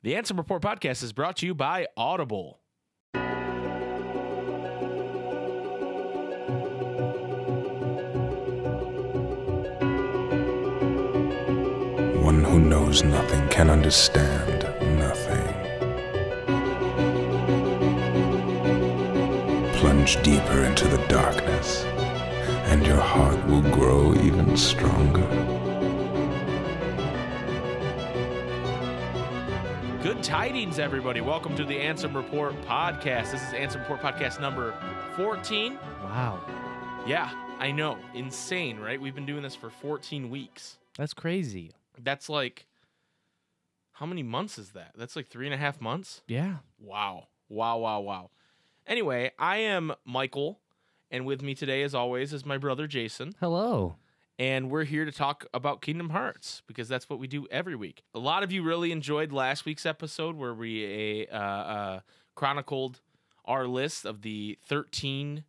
The Ansem Report podcast is brought to you by Audible. One who knows nothing can understand nothing. Plunge deeper into the darkness, and your heart will grow even stronger. Good tidings, everybody. Welcome to the Ansem Report podcast. This is Ansem Report podcast number 14. Wow. Yeah, I know. Insane, right? We've been doing this for 14 weeks. That's crazy. That's like, how many months is that? That's like 3.5 months? Yeah. Wow. Wow. Anyway, I am Michael, and with me today, as always, is my brother Jason. Hello. And we're here to talk about Kingdom Hearts, because that's what we do every week. A lot of you really enjoyed last week's episode where we chronicled our list of the 13,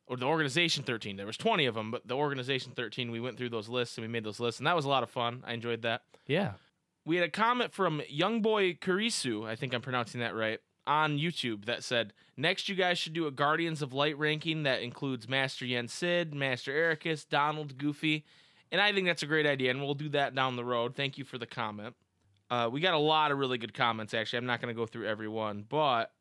or the Organization 13. There was 20 of them, but the Organization 13, we went through those lists and we made those lists, and that was a lot of fun. I enjoyed that. Yeah. We had a comment from Youngboy Kurisu, I think I'm pronouncing that right, on YouTube that said, next you guys should do a Guardians of Light ranking that includes Master Yen Sid, Master Ericus, Donald, Goofy, and I think that's a great idea, and we'll do that down the road. Thank you for the comment. We got a lot of really good comments, actually. I'm not going to go through every one, but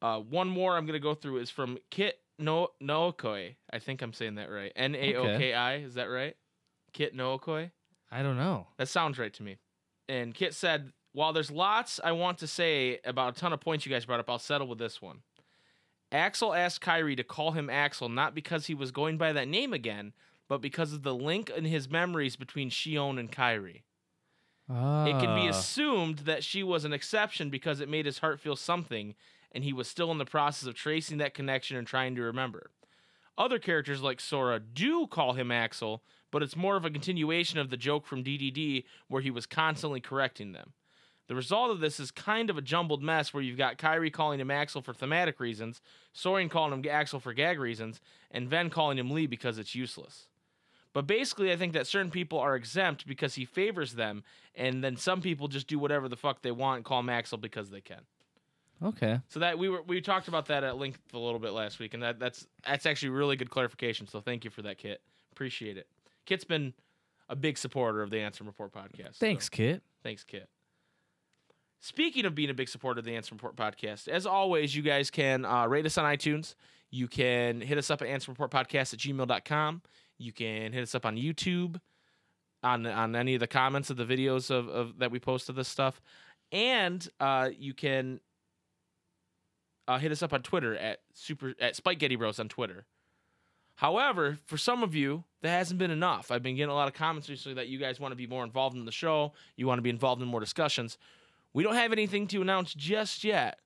one more I'm going to go through is from Kit Nookoi. I think I'm saying that right. Naoki, is that right? Kit Nookoi? I don't know. That sounds right to me. And Kit said, while there's lots I want to say about a ton of points you guys brought up, I'll settle with this one. Axel asked Kyrie to call him Axel not because he was going by that name again, but because of the link in his memories between Shion and Kyrie. It can be assumed that she was an exception because it made his heart feel something, and he was still in the process of tracing that connection and trying to remember. Other characters like Sora do call him Axel, but it's more of a continuation of the joke from DDD where he was constantly correcting them. The result of this is kind of a jumbled mess where you've got Kyrie calling him Axel for thematic reasons, Soren calling him Axel for gag reasons, and Ven calling him Lee because it's useless. But basically, I think that certain people are exempt because he favors them, and then some people just do whatever the fuck they want and call him Axel because they can. Okay. So that we talked about that at length a little bit last week, and that's actually really good clarification. So thank you for that, Kit. Appreciate it. Kit's been a big supporter of the Ansem Report podcast. Thanks, Kit. Thanks, Kit. Speaking of being a big supporter of the Ansem Report podcast, as always, you guys can rate us on iTunes. You can hit us up at answerreportpodcast@gmail.com. You can hit us up on YouTube on any of the comments of the videos of that we post of this stuff. And you can hit us up on Twitter at Spike Getty Bros on Twitter. However, for some of you, that hasn't been enough. I've been getting a lot of comments recently that you guys want to be more involved in the show. You want to be involved in more discussions. We don't have anything to announce just yet.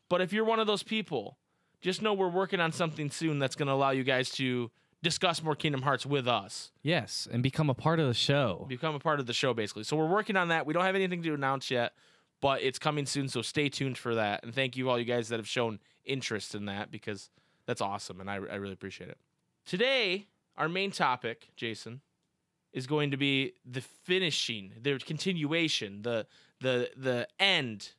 But if you're one of those people, just know we're working on something soon that's going to allow you guys to discuss more Kingdom Hearts with us. Yes, and become a part of the show. Become a part of the show, basically. So we're working on that. We don't have anything to announce yet, but it's coming soon, so stay tuned for that. And thank you all you guys that have shown interest in that, because that's awesome, and I really appreciate it. Today, our main topic, Jason, is going to be the finishing, the continuation, the end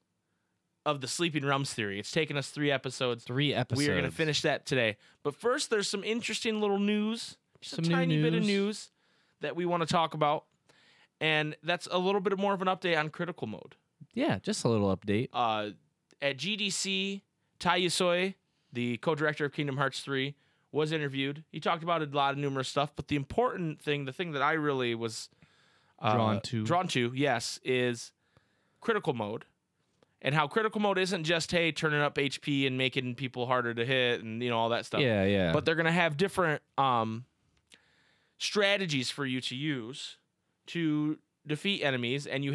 of the Sleeping Realms theory. It's taken us 3 episodes. 3 episodes. We are going to finish that today. But first, there's some interesting little news, just a tiny bit of news that we want to talk about, and that's a little bit more of an update on Critical Mode. Yeah, just a little update. At GDC, Tai Yusoi, the co-director of Kingdom Hearts 3, was interviewed. He talked about a lot of numerous stuff, but the important thing, the thing that I really was drawn to, yes, is Critical Mode. And how Critical Mode isn't just, hey, turning up HP and making people harder to hit and, all that stuff. Yeah. But they're going to have different strategies for you to use to defeat enemies, and you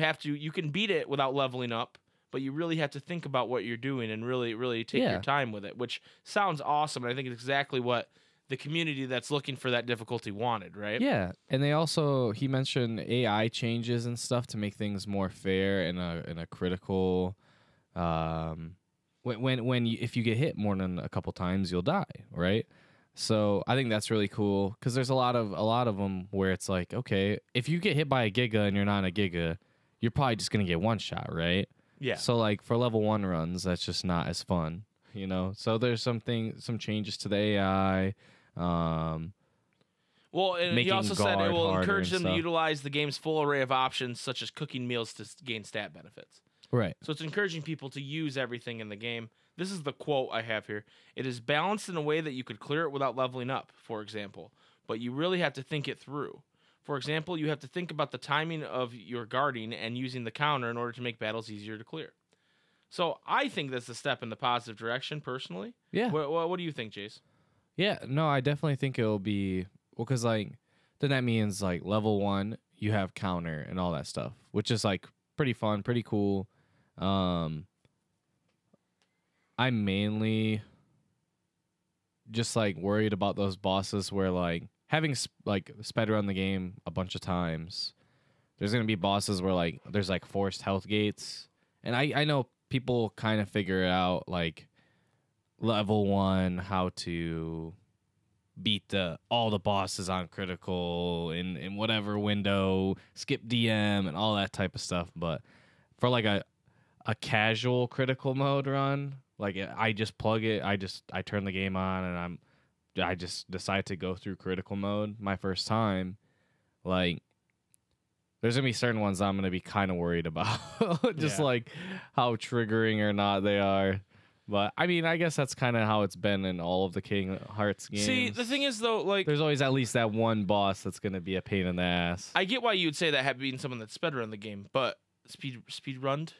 can beat it without leveling up, but you really have to think about what you're doing and really take your time with it, which sounds awesome. And I think it's exactly what the community that's looking for that difficulty wanted, right? Yeah, and he mentioned AI changes and stuff to make things more fair in a critical. If you get hit more than a couple times, you'll die, right? So I think that's really cool because there's a lot of them where it's like, okay, if you get hit by a Giga and you're not a Giga, you're probably just gonna get one shot, right? Yeah. So like for level 1 runs, that's just not as fun, you know. So there's some changes to the AI. Well, and he also said it guard will harder encourage and them to stuff. utilize the game's full array of options, such as cooking meals to gain stat benefits. Right. So it's encouraging people to use everything in the game. This is the quote I have here. It is balanced in a way that you could clear it without leveling up, for example, but you really have to think it through. For example, you have to think about the timing of your guarding and using the counter in order to make battles easier to clear. So I think that's a step in the positive direction, personally. Yeah. What do you think, Jace? Yeah. No, I definitely think it'll be because like then that means like level 1 you have counter and all that stuff, which is like pretty fun, pretty cool. I'm mainly just like worried about those bosses where like having like sped run the game a bunch of times. There's gonna be bosses where like there's like forced health gates, and I know people kind of figure out like level 1 how to beat all the bosses on critical in whatever window, skip DM and all that type of stuff. But for like a casual critical mode run, like I just plug it, I turn the game on and I just decide to go through critical mode my first time. Like there's gonna be certain ones I'm gonna be kind of worried about, just like how triggering or not they are. But I mean, I guess that's kind of how it's been in all of the Kingdom Hearts games. See, the thing is though, like there's always at least that one boss that's gonna be a pain in the ass. I get why you would say that having someone that sped run the game, but speed runned.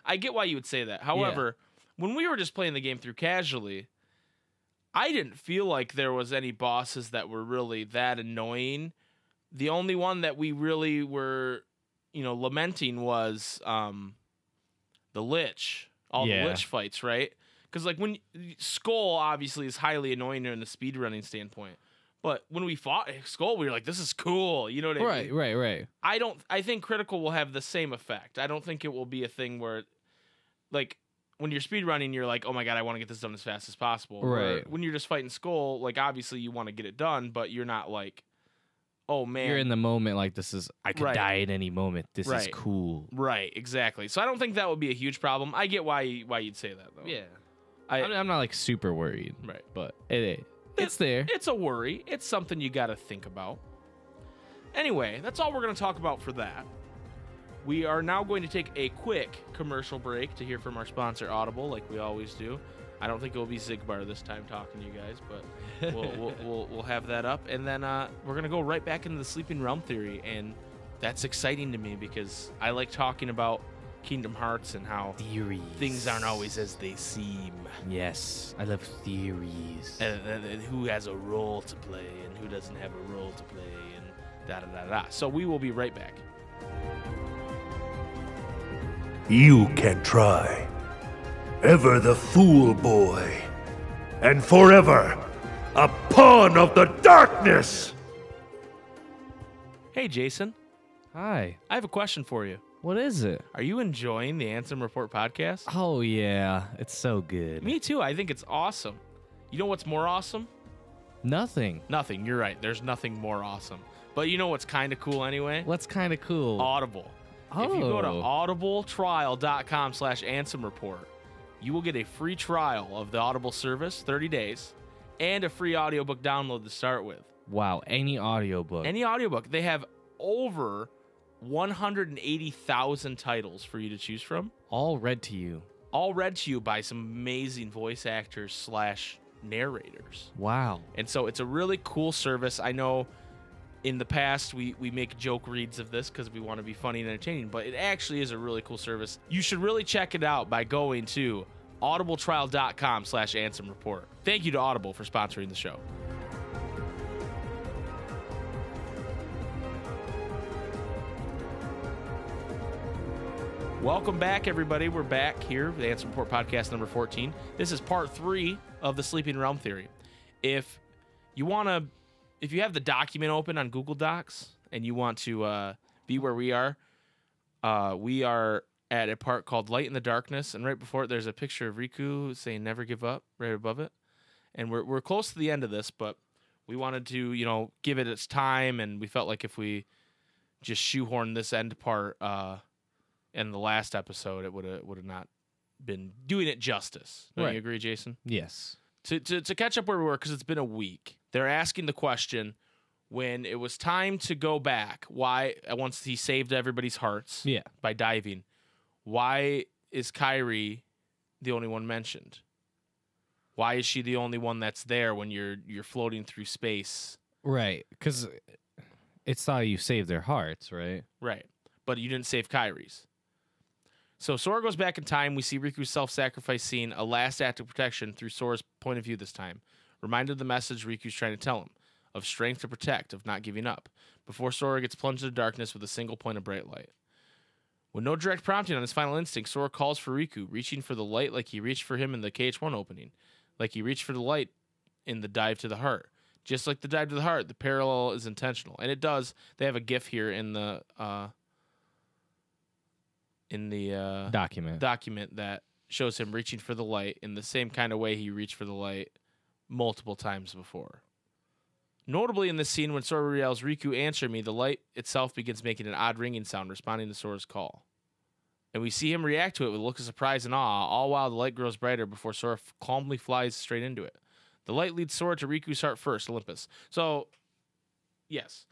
I get why you would say that. However, when we were just playing the game through casually, I didn't feel like there was any bosses that were really that annoying. The only one that we really were, lamenting was the Lich. All the Lich fights, right? Because like when Skull obviously is highly annoying in the speedrunning standpoint. But when we fought Skull, we were like, this is cool. You know what I mean? Right. I think Critical will have the same effect. I don't think it will be a thing where, like, when you're speedrunning, you're like, oh my God, I want to get this done as fast as possible. Right. Where when you're just fighting Skull, like, obviously you want to get it done, but you're not like, oh man. You're in the moment like I could die at any moment. This is cool. Right, exactly. So I don't think that would be a huge problem. I get why you'd say that, though. Yeah. I'm not like super worried. Right. But it's there. It's a worry. It's something you got to think about. Anyway, that's all we're going to talk about for that. We are now going to take a quick commercial break to hear from our sponsor, Audible, like we always do. I don't think it will be Zigbar this time talking to you guys, but we'll have that up. And then we're going to go right back into the Sleeping Realm theory. And that's exciting to me because I like talking about Kingdom Hearts and how theories. Things aren't always as they seem. Yes, I love theories. And who has a role to play and who doesn't have a role to play and da-da-da-da. So we will be right back. You can try. Ever the fool boy. And forever a pawn of the darkness! Hey, Jason. Hi. I have a question for you. What is it? Are you enjoying the Ansem Report podcast? Oh, yeah. It's so good. Me too. I think it's awesome. You know what's more awesome? Nothing. Nothing. You're right. There's nothing more awesome. But you know what's kind of cool anyway? What's kind of cool? Audible. Oh. If you go to audibletrial.com/Ansem Report, you will get a free trial of the Audible service, 30 days, and a free audiobook download to start with. Wow. Any audiobook. Any audiobook. They have over 180,000 titles for you to choose from. All read to you. All read to you by some amazing voice actors / narrators. Wow. And so it's a really cool service. I know in the past we make joke reads of this because we want to be funny and entertaining, but it actually is a really cool service. You should really check it out by going to audibletrial.com/Ansem Report. Thank you to Audible for sponsoring the show. Welcome back, everybody. We're back here, the Ansem Report podcast number 14. This is part 3 of the Sleeping Realm theory. If you have the document open on Google Docs and you want to be where we are at a part called Light in the Darkness, and right before it, there's a picture of Riku saying "Never give up" right above it. And we're close to the end of this, but We wanted to, give it its time, and we felt like if we just shoehorned this end part in the last episode, it would have not been doing it justice. Don't you agree, Jason? Yes. To catch up where we were, because it's been a week, they're asking the question, when it was time to go back, why, once he saved everybody's hearts by diving, why is Kyrie the only one mentioned? Why is she the only one that's there when you're floating through space? Right, because it's how you save their hearts, right? Right, but you didn't save Kyrie's. So Sora goes back in time. We see Riku's self-sacrifice scene, a last act of protection through Sora's point of view this time. Reminded of the message Riku's trying to tell him, of strength to protect, of not giving up, before Sora gets plunged into darkness with a single point of bright light. With no direct prompting on his final instinct, Sora calls for Riku, reaching for the light like he reached for him in the KH1 opening, like he reached for the light in the dive to the heart. Just like the dive to the heart, the parallel is intentional, and it does. They have a GIF here in the document that shows him reaching for the light in the same kind of way he reached for the light multiple times before. Notably in this scene, when Sora yells, "Riku, answer me," the light itself begins making an odd ringing sound, responding to Sora's call. And we see him react to it with a look of surprise and awe, all while the light grows brighter before Sora calmly flies straight into it. The light leads Sora to Riku's heart first, Olympus. So, yes.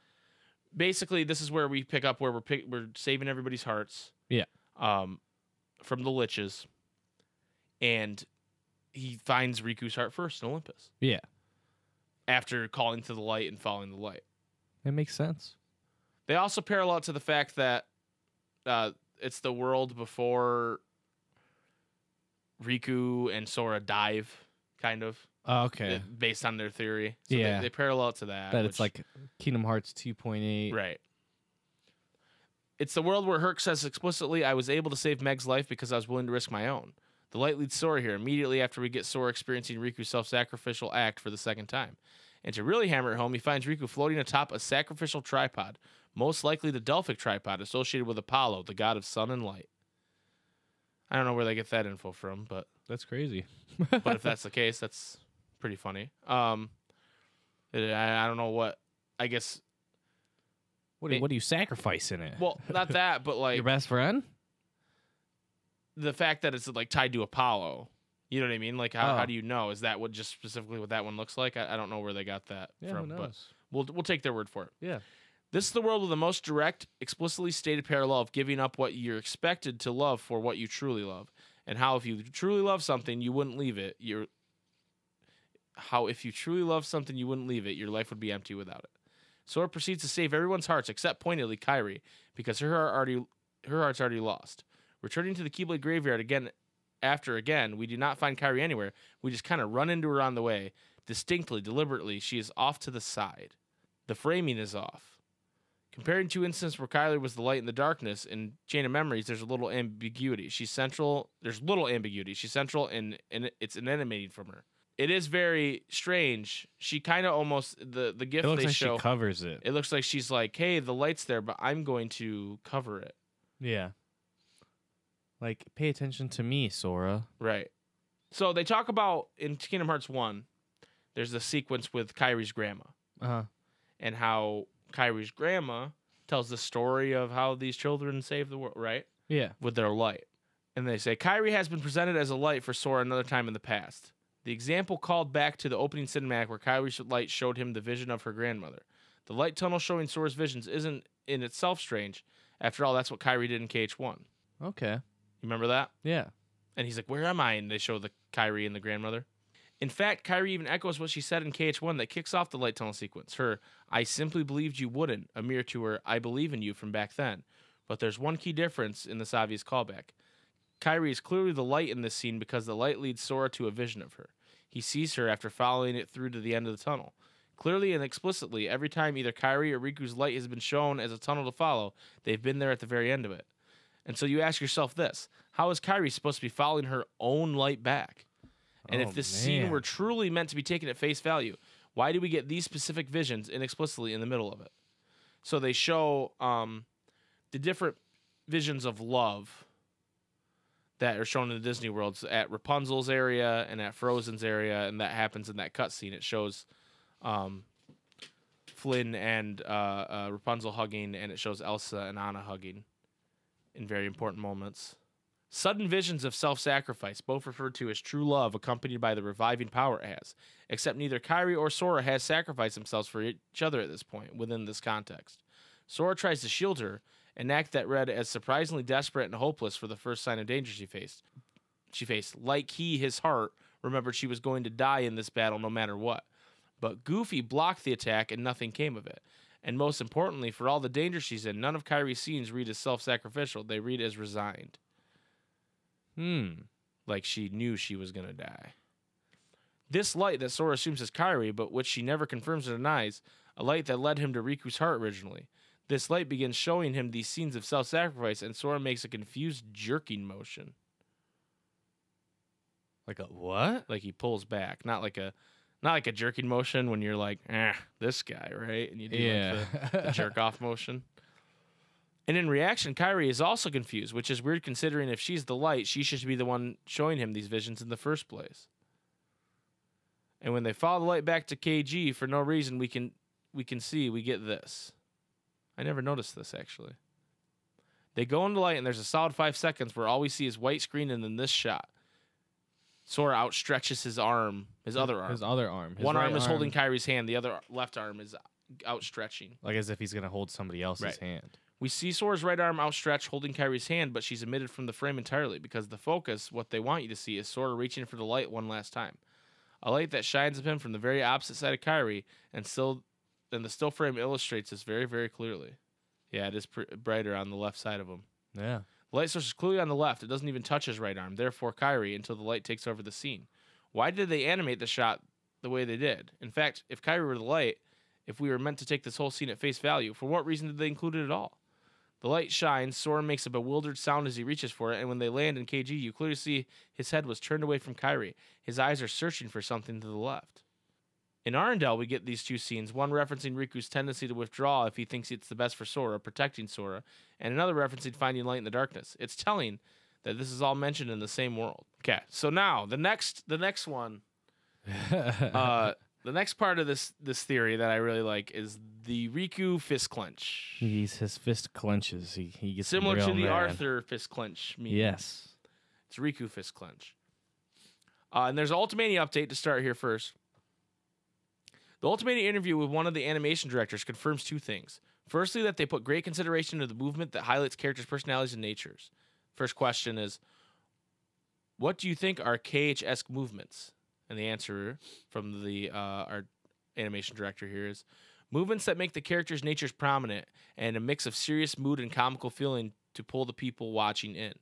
Basically, this is where we pick up where we're saving everybody's hearts. Yeah. From the liches. And he finds Riku's heart first in Olympus. Yeah. After calling to the light and following the light. That makes sense. They also parallel it to the fact that it's the world before Riku and Sora dive, kind of. Oh, okay. Based on their theory. So yeah. They parallel it to that. That it's like Kingdom Hearts 2.8. Right. It's the world where Herc says explicitly, "I was able to save Meg's life because I was willing to risk my own." The light leads Sora here immediately after we get Sora experiencing Riku's self-sacrificial act for the second time. And to really hammer it home, he finds Riku floating atop a sacrificial tripod, most likely the Delphic tripod associated with Apollo, the god of sun and light. I don't know where they get that info from, but that's crazy. But if that's the case, that's pretty funny. I don't know what. I guess. What do you sacrifice in it? Well, not that, but like your best friend. The fact that it's like tied to Apollo. You know what I mean? Like how do you know? Is that what just specifically what that one looks like? I don't know where they got that from, who but knows? we'll take their word for it. Yeah. This is the world with the most direct, explicitly stated parallel of giving up what you're expected to love for what you truly love. And how if you truly love something, you wouldn't leave it. If you truly love something, you wouldn't leave it. Your life would be empty without it. Sora proceeds to save everyone's hearts except pointedly Kairi, because her heart's already lost. Returning to the Keyblade graveyard again, we do not find Kairi anywhere. We just kind of run into her on the way. Distinctly, deliberately, she is off to the side. The framing is off. Comparing two instances where Kylie was the light in the darkness, in Chain of Memories, there's a little ambiguity. She's central. There's little ambiguity. She's central, and it's animating from her. It is very strange. She kind of almost the gift it looks they like show. She covers it. It looks like she's like, "Hey, the light's there, but I'm going to cover it." Yeah. Like, pay attention to me, Sora. Right. So they talk about in Kingdom Hearts 1, there's a sequence with Kairi's grandma. And how Kairi's grandma tells the story of how these children saved the world, right? Yeah. With their light. And they say, Kairi has been presented as a light for Sora another time in the past. The example called back to the opening cinematic where Kairi's light showed him the vision of her grandmother. The light tunnel showing Sora's visions isn't in itself strange. After all, that's what Kairi did in KH1. Okay. You remember that? Yeah. And he's like, "Where am I?" And they show the Kairi and the grandmother. In fact, Kairi even echoes what she said in KH1 that kicks off the light tunnel sequence. Her, "I simply believed you wouldn't," a mirror to her, "I believe in you" from back then. But there's one key difference in this obvious callback. Kairi is clearly the light in this scene because the light leads Sora to a vision of her. He sees her after following it through to the end of the tunnel. Clearly and explicitly, every time either Kairi or Riku's light has been shown as a tunnel to follow, they've been there at the very end of it. And so you ask yourself this: how is Kairi supposed to be following her own light back? And if this scene were truly meant to be taken at face value, why do we get these specific visions inexplicitly in the middle of it? So they show the different visions of love that are shown in the Disney worlds at Rapunzel's area and at Frozen's area, and that happens in that cutscene. It shows Flynn and Rapunzel hugging, and it shows Elsa and Anna hugging in very important moments. Sudden visions of self-sacrifice, both referred to as true love, accompanied by the reviving power it has. Except neither Kairi or Sora has sacrificed themselves for each other at this point, within this context. Sora tries to shield her, an act that read as surprisingly desperate and hopeless for the first sign of danger she faced. Like his heart, remembered she was going to die in this battle no matter what. But Goofy blocked the attack and nothing came of it. And most importantly, for all the danger she's in, none of Kairi's scenes read as self-sacrificial. They read as resigned. Like she knew she was going to die. This light that Sora assumes is Kairi, but which she never confirms or denies, a light that led him to Riku's heart originally. This light begins showing him these scenes of self-sacrifice, and Sora makes a confused jerking motion. Like a what? Like he pulls back. Not like a jerking motion when you're like, this guy, right? And you do like the jerk-off motion. And in reaction, Kairi is also confused, which is weird considering if she's the light, she should be the one showing him these visions in the first place. And when they follow the light back to KG for no reason, we can see we get this. I never noticed this, actually. They go into light, and there's a solid 5 seconds where all we see is white screen and then this shot. Sora outstretches his arm, his other arm. His other arm. One arm is holding Kairi's hand. The other left arm is outstretching. Like as if he's going to hold somebody else's hand. We see Sora's right arm outstretched, holding Kairi's hand, but she's omitted from the frame entirely because the focus, what they want you to see, is Sora reaching for the light one last time. A light that shines at him from the very opposite side of Kairi, and the still frame illustrates this very, very clearly. Yeah, it is brighter on the left side of him. Yeah. The light source is clearly on the left. It doesn't even touch his right arm, therefore Kairi, until the light takes over the scene. Why did they animate the shot the way they did? In fact, if Kairi were the light, if we were meant to take this whole scene at face value, for what reason did they include it at all? The light shines, Sora makes a bewildered sound as he reaches for it, and when they land in KG, you clearly see his head was turned away from Kairi. His eyes are searching for something to the left. In Arendelle, we get these two scenes, one referencing Riku's tendency to withdraw if he thinks it's the best for Sora, protecting Sora, and another referencing finding light in the darkness. It's telling that this is all mentioned in the same world. Okay, so now, the next one, the next part of this theory that I really like is the Riku fist clench. His fist clenches. He gets similar real to the mad. Arthur fist clench meme. Yes. It's Riku fist clench. And there's an Ultimania update to start here first. The Ultimania interview with one of the animation directors confirms two things. Firstly, that they put great consideration into the movement that highlights characters' personalities and natures. First question is, what do you think are KH-esque movements? And the answer from the our animation director here is, movements that make the characters' natures prominent and a mix of serious mood and comical feeling to pull the people watching in.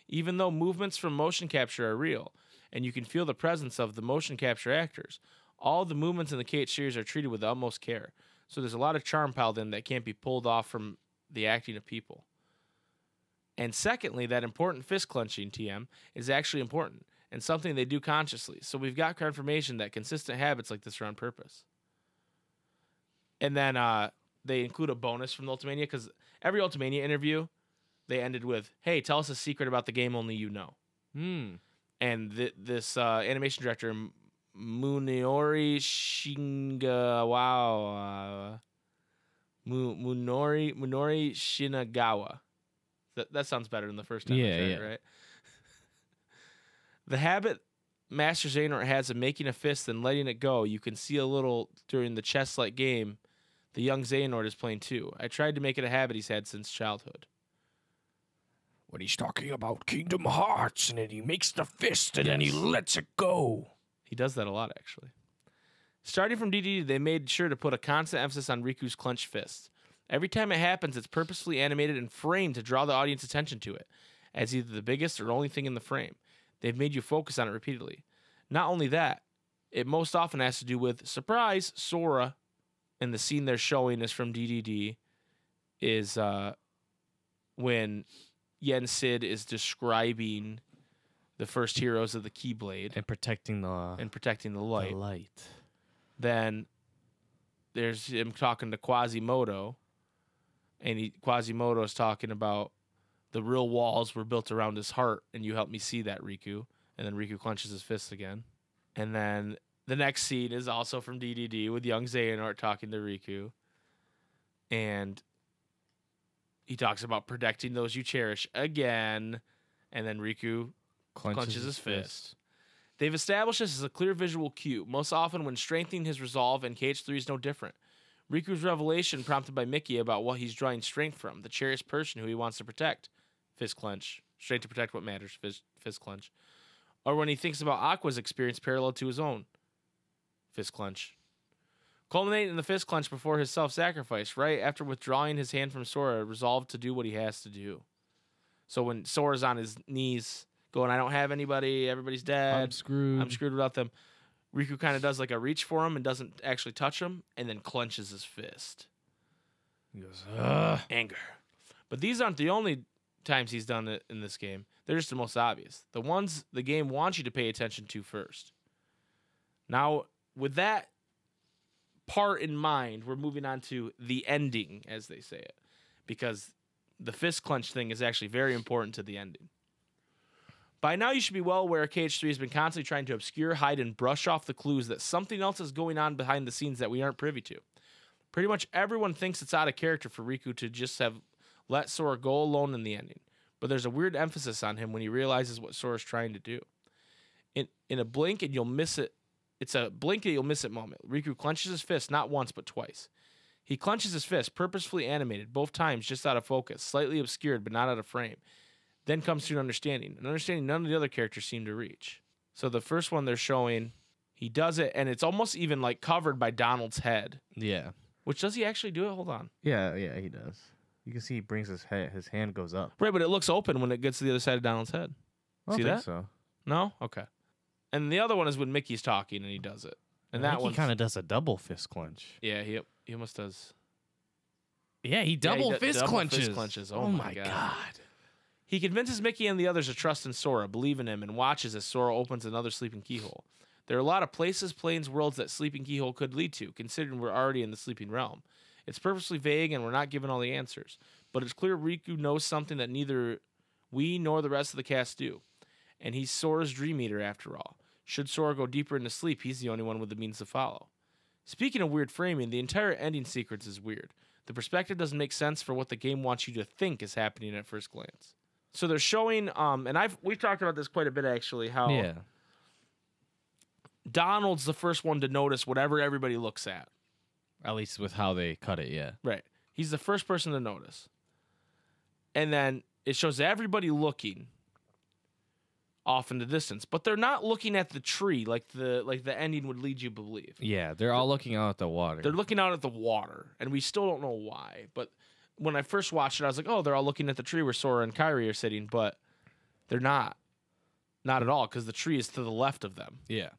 Even though movements from motion capture are real, and you can feel the presence of the motion capture actors, all the movements in the KH series are treated with the utmost care. So there's a lot of charm piled in that can't be pulled off from the acting of people. And secondly, that important fist clenching, TM, is actually important and something they do consciously. So we've got confirmation that consistent habits like this are on purpose. And then they include a bonus from the Ultimania, because every Ultimania interview, they ended with, hey, tell us a secret about the game only you know. And this animation director, Munori Shinagawa. That sounds better than the first time I said it, right? The habit Master Xehanort has of making a fist and letting it go, you can see a little during the chess-like game the young Xehanort is playing too. I tried to make it a habit he's had since childhood. When he's talking about Kingdom Hearts, and then he makes the fist, and then he lets it go. He does that a lot, actually. Starting from DDD, they made sure to put a constant emphasis on Riku's clenched fists. Every time it happens, it's purposefully animated and framed to draw the audience attention to it, as either the biggest or only thing in the frame. They've made you focus on it repeatedly. Not only that, it most often has to do with, surprise, Sora, and the scene they're showing is from DDD, is when Yen Sid is describing the first heroes of the Keyblade And protecting the light. Then there's him talking to Quasimodo, and Quasimodo is talking about the real walls were built around his heart, and you helped me see that, Riku. And then Riku clenches his fist again. And then the next scene is also from DDD with young Xehanort talking to Riku. And he talks about protecting those you cherish again. And then Riku clenches his fist. They've established this as a clear visual cue, most often when strengthening his resolve, and KH3 is no different. Riku's revelation prompted by Mickey about what he's drawing strength from, the cherished person who he wants to protect. Fist clench. Strength to protect what matters. Fist clench. Or when he thinks about Aqua's experience parallel to his own. Fist clench. Culminating in the fist clench before his self-sacrifice, right after withdrawing his hand from Sora, resolved to do what he has to do. So when Sora's on his knees going, I don't have anybody, everybody's dead. I'm screwed without them. Riku kind of does like a reach for him and doesn't actually touch him, and then clenches his fist. He goes, ugh. Anger. But these aren't the only times he's done it in this game. They're just the most obvious. The ones the game wants you to pay attention to first. Now, with that part in mind, we're moving on to the ending, as they say it. Because the fist clench thing is actually very important to the ending. By now, you should be well aware KH3 has been constantly trying to obscure, hide, and brush off the clues that something else is going on behind the scenes that we aren't privy to. Pretty much everyone thinks it's out of character for Riku to just have let Sora go alone in the ending. But there's a weird emphasis on him when he realizes what Sora's trying to do. In a blink and you'll miss it. It's a blink and you'll miss it moment. Riku clenches his fist not once but twice. He clenches his fist, purposefully animated, both times just out of focus, slightly obscured but not out of frame. Then comes to an understanding none of the other characters seem to reach. So the first one they're showing, he does it, and it's almost even like covered by Donald's head. Yeah. Which, does he actually do it? Hold on. Yeah, he does. You can see he brings his hand goes up. Right, but it looks open when it gets to the other side of Donald's head. I don't See think that? so. No? Okay. And the other one is when Mickey's talking and he does it. And that one kind of does a double fist clench. Yeah, he almost does. Yeah, he double fist clenches. Fist clenches. Oh my god. He convinces Mickey and the others to trust in Sora, believe in him, and watches as Sora opens another sleeping keyhole. There are a lot of places, planes, worlds that sleeping keyhole could lead to, considering we're already in the sleeping realm. It's purposely vague and we're not given all the answers. But it's clear Riku knows something that neither we nor the rest of the cast do. And he's Sora's Dream Eater after all. Should Sora go deeper into sleep, he's the only one with the means to follow. Speaking of weird framing, the entire ending sequence is weird. The perspective doesn't make sense for what the game wants you to think is happening at first glance. So they're showing, and we've talked about this quite a bit actually, how Donald's the first one to notice whatever everybody looks at. At least with how they cut it, yeah. Right. He's the first person to notice. And then it shows everybody looking off in the distance, but they're not looking at the tree like the ending would lead you to believe. Yeah, they're all looking out at the water. They're looking out at the water, and we still don't know why. But when I first watched it, I was like, oh, they're all looking at the tree where Sora and Kairi are sitting, but they're not. Not at all, because the tree is to the left of them. Yeah.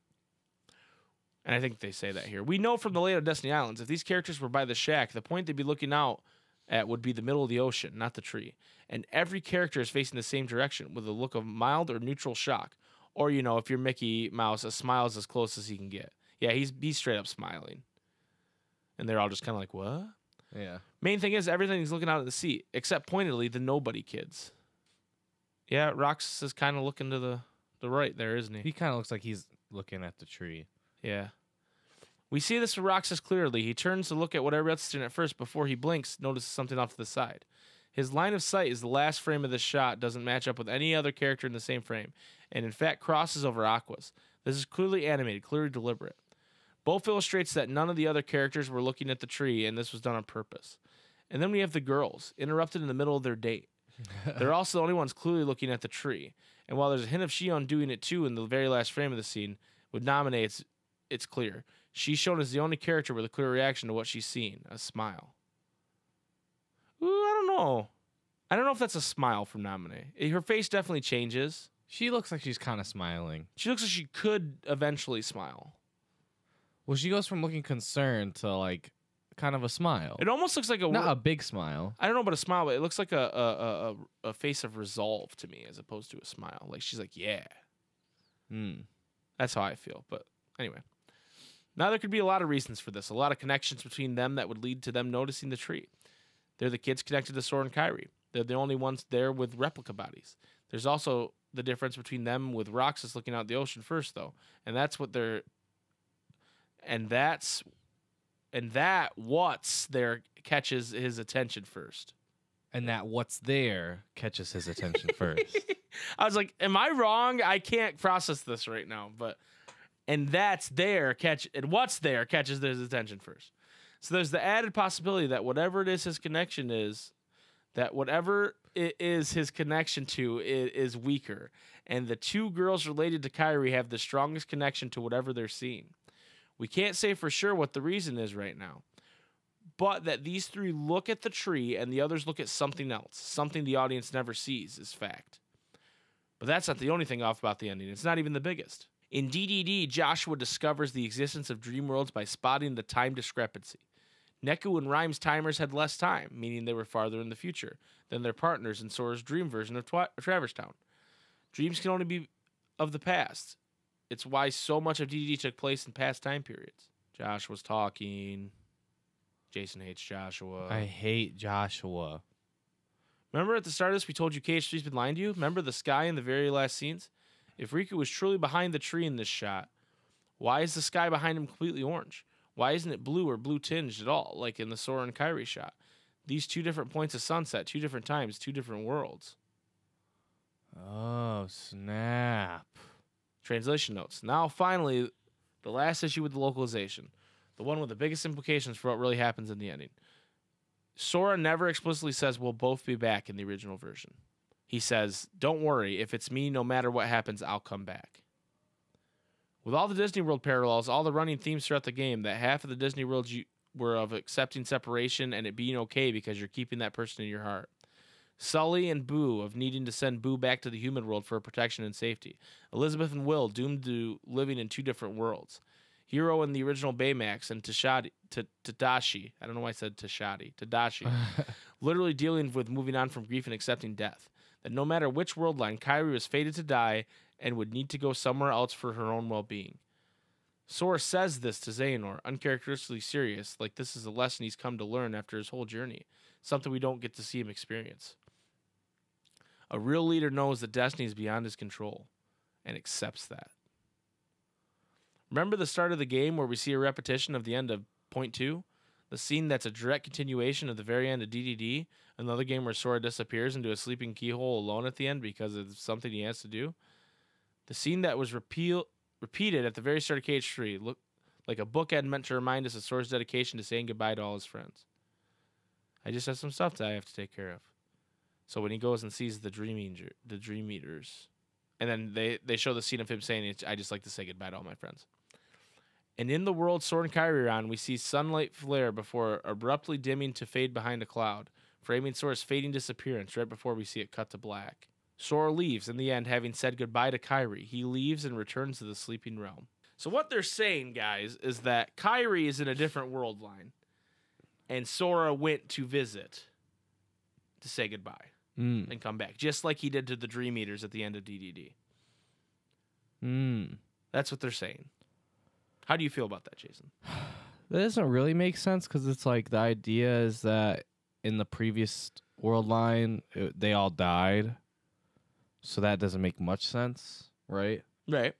And I think they say that here. We know from the layout of Destiny Islands, if these characters were by the shack, the point they'd be looking out at would be the middle of the ocean, not the tree. And every character is facing the same direction with a look of mild or neutral shock. Or, you know, if you're Mickey Mouse, a smile is as close as he can get. Yeah, he's straight up smiling. And they're all just kind of like, what? Yeah. Main thing is everything's looking out at the sea, except pointedly the nobody kids. Yeah, Rox is kind of looking to the right there, isn't he? He kind of looks like he's looking at the tree. Yeah. We see this with Roxas clearly. He turns to look at whatever else is in at first before he blinks, notices something off to the side. His line of sight is the last frame of the shot, doesn't match up with any other character in the same frame, and in fact crosses over Aqua's. This is clearly animated, clearly deliberate. Both illustrates that none of the other characters were looking at the tree, and this was done on purpose. And then we have the girls, interrupted in the middle of their date. They're also the only ones clearly looking at the tree. And while there's a hint of Shion doing it too in the very last frame of the scene, with Naminé, it's clear. She's shown as the only character with a clear reaction to what she's seen, a smile. Ooh, I don't know. I don't know if that's a smile from Naminé. Her face definitely changes. She looks like she's kind of smiling. She looks like she could eventually smile. Well, she goes from looking concerned to like kind of a smile. It almost looks like not a big smile. I don't know about a smile, but it looks like a face of resolve to me as opposed to a smile. Like she's like, yeah. That's how I feel. But anyway. Now there could be a lot of reasons for this. A lot of connections between them that would lead to them noticing the tree. They're the kids connected to Sora and Kairi. They're the only ones there with replica bodies. There's also the difference between them with Roxas looking out the ocean first, though. And that's And that what's there catches his attention first. And that what's there catches his attention first. I was like, am I wrong? I can't process this right now. But and that's there and what's there catches his attention first. So there's the added possibility that whatever it is his connection is, that whatever it is his connection to is weaker. And the two girls related to Kyrie have the strongest connection to whatever they're seeing. We can't say for sure what the reason is right now. But that these three look at the tree and the others look at something else, something the audience never sees, is fact. But that's not the only thing off about the ending. It's not even the biggest. In DDD, Joshua discovers the existence of dream worlds by spotting the time discrepancy. Neku and Rhyme's timers had less time, meaning they were farther in the future than their partners in Sora's dream version of Traverse Town. Dreams can only be of the past. It's why so much of DDD took place in past time periods. Josh was talking. Jason hates Joshua. I hate Joshua. Remember at the start of this, we told you KH3's been lying to you? Remember the sky in the very last scenes? If Riku was truly behind the tree in this shot, why is the sky behind him completely orange? Why isn't it blue or blue tinged at all, like in the Sora and Kyrie shot? These two different points of sunset, two different times, two different worlds. Oh, snap. Translation notes. Now, finally, the last issue with the localization. The one with the biggest implications for what really happens in the ending. Sora never explicitly says we'll both be back in the original version. He says, don't worry, if it's me, no matter what happens, I'll come back. With all the Disney World parallels, all the running themes throughout the game, that half of the Disney Worlds were of accepting separation and it being okay because you're keeping that person in your heart. Sully and Boo of needing to send Boo back to the human world for protection and safety. Elizabeth and Will doomed to living in two different worlds. Hiro in the original Baymax and Tadashi, I don't know why I said Tadashi, literally dealing with moving on from grief and accepting death. That no matter which world line, Kyrie was fated to die and would need to go somewhere else for her own well-being. Sora says this to Xehanort, uncharacteristically serious, like this is a lesson he's come to learn after his whole journey, something we don't get to see him experience. A real leader knows that destiny is beyond his control and accepts that. Remember the start of the game where we see a repetition of the end of Point 2? The scene that's a direct continuation of the very end of DDD, another game where Sora disappears into a sleeping keyhole alone at the end because of something he has to do. The scene that was repeated at the very start of KH3 looked like a bookend meant to remind us of Sora's dedication to saying goodbye to all his friends. I just have some stuff that I have to take care of. So when he goes and sees the Dream Eaters, and then they show the scene of him saying, I just like to say goodbye to all my friends. And in the world Sora and Kyrie are on, we see sunlight flare before abruptly dimming to fade behind a cloud, framing Sora's fading disappearance right before we see it cut to black. Sora leaves, in the end, having said goodbye to Kyrie. He leaves and returns to the sleeping realm. So what they're saying, guys, is that Kyrie is in a different world line, and Sora went to visit to say goodbye and come back, just like he did to the Dream Eaters at the end of DDD. That's what they're saying. How do you feel about that, Jason? That doesn't really make sense because it's like the idea is that in the previous world line, they all died. So that doesn't make much sense, right? Right.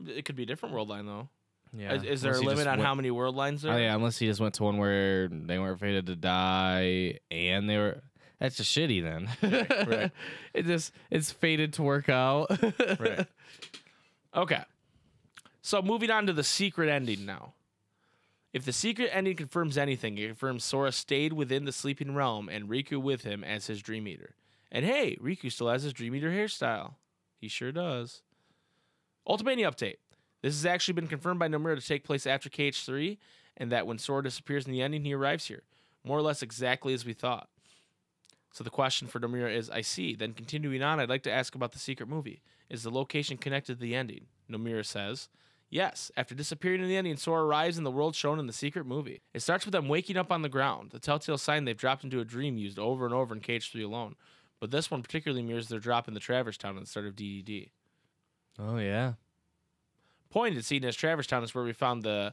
It could be a different world line, though. Yeah. Is there a limit on how many world lines there are? Oh, yeah, unless he just went to one where they weren't fated to die and they were... That's just shitty then. Right. It's fated to work out. Right. Okay. So moving on to the secret ending now. If the secret ending confirms anything, it confirms Sora stayed within the sleeping realm and Riku with him as his Dream Eater. And hey, Riku still has his Dream Eater hairstyle. He sure does. Ultimania update. This has actually been confirmed by Nomura to take place after KH3, and that when Sora disappears in the ending, he arrives here. More or less exactly as we thought. So the question for Nomura is, I see. Then continuing on, I'd like to ask about the secret movie. Is the location connected to the ending? Nomura says, yes. After disappearing in the ending, Sora arrives in the world shown in the secret movie. It starts with them waking up on the ground, the telltale sign they've dropped into a dream used over and over in KH3 alone. But this one particularly mirrors their drop in the Traverse Town at the start of DDD. Oh, yeah. Pointed scene as Traverse Town is where we found the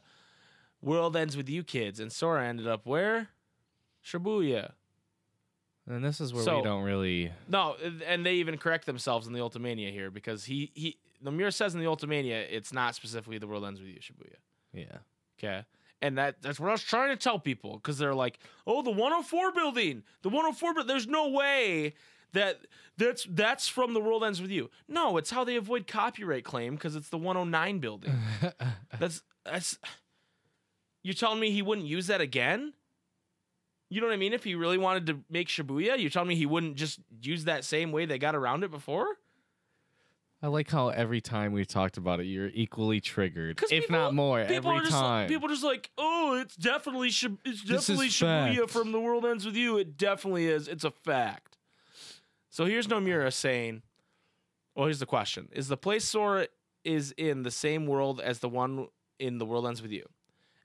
world ends with you kids, and Sora ended up where? Shibuya. And this is where we don't really... No, and they even correct themselves in the Ultimania here, because Nomura says in the Ultimania it's not specifically the world ends with you, Shibuya. Yeah. Okay. And that's what I was trying to tell people, because they're like, oh, the 104 building. The 104 building. There's no way that's from The World Ends With You. No, it's how they avoid copyright claim, because it's the 109 building. that's You're telling me he wouldn't use that again? You know what I mean? If he really wanted to make Shibuya, you're telling me he wouldn't just use that same way they got around it before? I like how every time we've talked about it, you're equally triggered, if not more, every time. People are just like, oh, it's definitely Shibuya fact. from The World Ends With You. It definitely is. It's a fact. So here's Nomura saying, well, here's the question. Is the place Sora is in the same world as the one in The World Ends With You?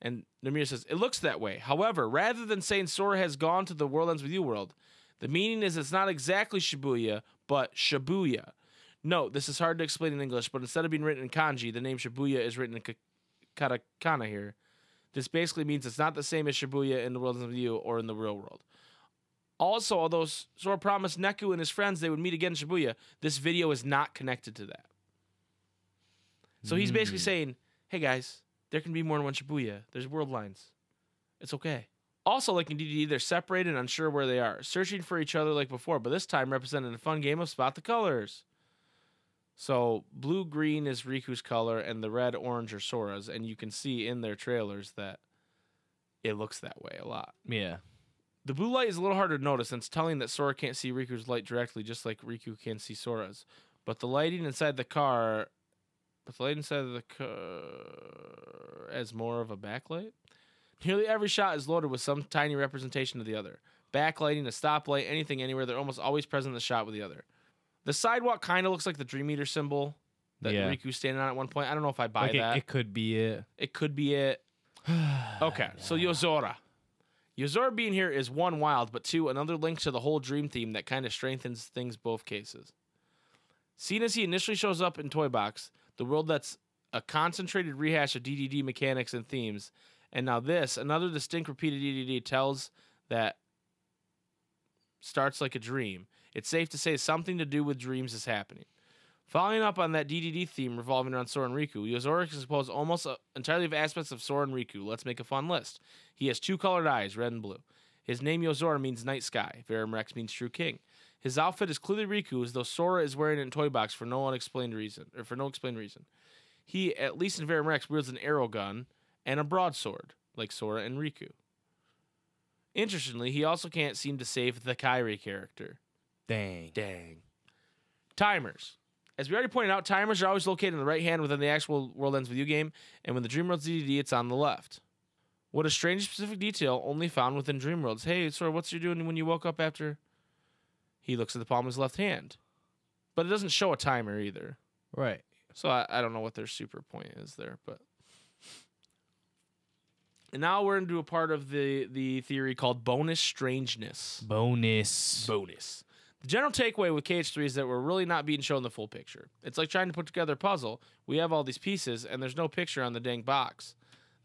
And Nomura says, it looks that way. However, rather than saying Sora has gone to the World Ends With You world, the meaning is it's not exactly Shibuya, but Shibuya. Note, this is hard to explain in English, but instead of being written in kanji, the name Shibuya is written in katakana here. This basically means it's not the same as Shibuya in The World Ends With You or in the real world. Also, although Sora promised Neku and his friends they would meet again in Shibuya, this video is not connected to that. So he's basically saying, hey guys, there can be more than one Shibuya. There's world lines. It's okay. Also, like in DDD, they're separated and unsure where they are, searching for each other like before, but this time representing a fun game of Spot the Colors. So blue-green is Riku's color, and the red-orange are Sora's, and you can see in their trailers that it looks that way a lot. Yeah. The blue light is a little harder to notice, and it's telling that Sora can't see Riku's light directly, just like Riku can see Sora's. But the lighting inside the car as more of a backlight. Nearly every shot is loaded with some tiny representation of the other. Backlighting, a stoplight, anything, anywhere. They're almost always present in the shot with the other. The sidewalk kind of looks like the Dream Eater symbol that Riku's standing on at one point. I don't know if I buy that. It could be it. It could be it. Okay, so Yozora. Yozora being here is one, wild, but two, another link to the whole dream theme that kind of strengthens things both cases. Seen as he initially shows up in Toy Box, the world that's a concentrated rehash of DDD mechanics and themes, and now this, another distinct repeated DDD, tells that starts like a dream. It's safe to say something to do with dreams is happening. Following up on that DDD theme revolving around Sora and Riku, Yozora is composed almost entirely of aspects of Sora and Riku. Let's make a fun list. He has two colored eyes, red and blue. His name Yozora means night sky. Verum Rex means true king. His outfit is clearly Riku's, though Sora is wearing it in Toy Box for no explained reason. He, at least in Verum Rex, wields an arrow gun and a broadsword, like Sora and Riku. Interestingly, he also can't seem to save the Kairi character. Dang. Timers. As we already pointed out, timers are always located in the right hand within the actual World Ends With You game, and when the Dream World's DDD, it's on the left. What a strange specific detail only found within Dream Worlds. Hey, Sora, what's you doing when you woke up after? He looks at the palm of his left hand. But it doesn't show a timer either. Right. So I don't know what their super point is there, but... And now we're into a part of the theory called bonus strangeness. Bonus. The general takeaway with KH3 is that we're really not being shown the full picture. It's like trying to put together a puzzle. We have all these pieces, and there's no picture on the dang box.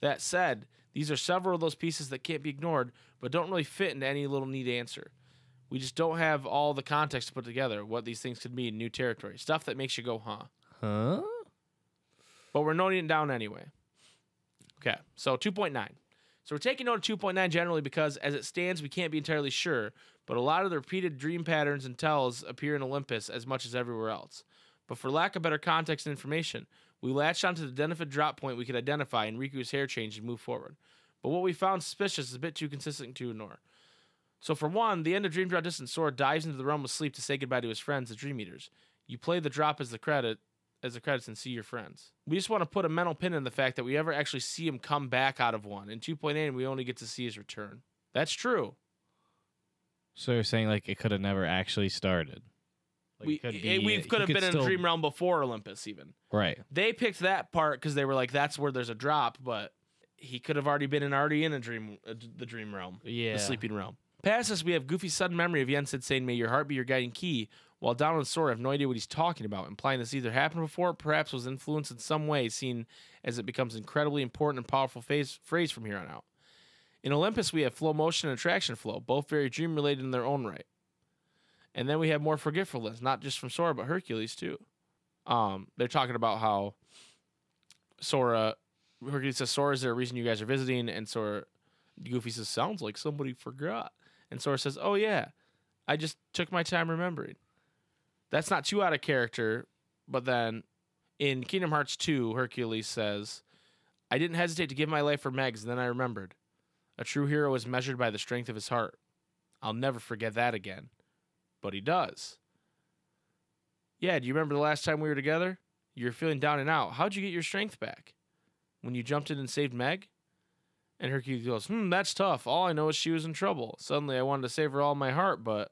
That said, these are several of those pieces that can't be ignored, but don't really fit into any little neat answer. We just don't have all the context to put together, what these things could mean in new territory. Stuff that makes you go, huh? Huh? But we're noting it down anyway. Okay, so 2.9. So we're taking note of 2.9 generally because, as it stands, we can't be entirely sure, but a lot of the repeated dream patterns and tells appear in Olympus as much as everywhere else. But for lack of better context and information, we latched onto the identified drop point we could identify in Riku's hair change and move forward. But what we found suspicious is a bit too consistent to ignore. So for one, the end of Dream Drop Distance, Sora dives into the realm of sleep to say goodbye to his friends, the Dream Eaters. You play the drop as the credits and see your friends. We just want to put a mental pin in the fact that we ever actually see him come back out of one. In 2.8, we only get to see his return. That's true. So you're saying like it could have never actually started. Like, We could have been in a dream realm before Olympus even. Right. They picked that part because they were like, that's where there's a drop, but he could have already been in a dream, the dream realm. Yeah. The sleeping realm. Past this, we have Goofy's sudden memory of Yensid saying, may your heart be your guiding key, while Donald and Sora have no idea what he's talking about, implying this either happened before or perhaps was influenced in some way, seen as it becomes an incredibly important and powerful phrase from here on out. In Olympus, we have flow motion and attraction flow, both very dream-related in their own right. And then we have more forgetfulness, not just from Sora, but Hercules, too. They're talking about how Sora Hercules says, Sora, is there a reason you guys are visiting? And Sora, Goofy says, sounds like somebody forgot. And Sora says, oh, yeah, I just took my time remembering. That's not too out of character, but then in Kingdom Hearts 2, Hercules says, I didn't hesitate to give my life for Meg's, and then I remembered. A true hero is measured by the strength of his heart. I'll never forget that again. But he does. Yeah, do you remember the last time we were together? You were feeling down and out. How'd you get your strength back? When you jumped in and saved Meg? And Hercules goes, that's tough. All I know is she was in trouble. Suddenly I wanted to save her all my heart, but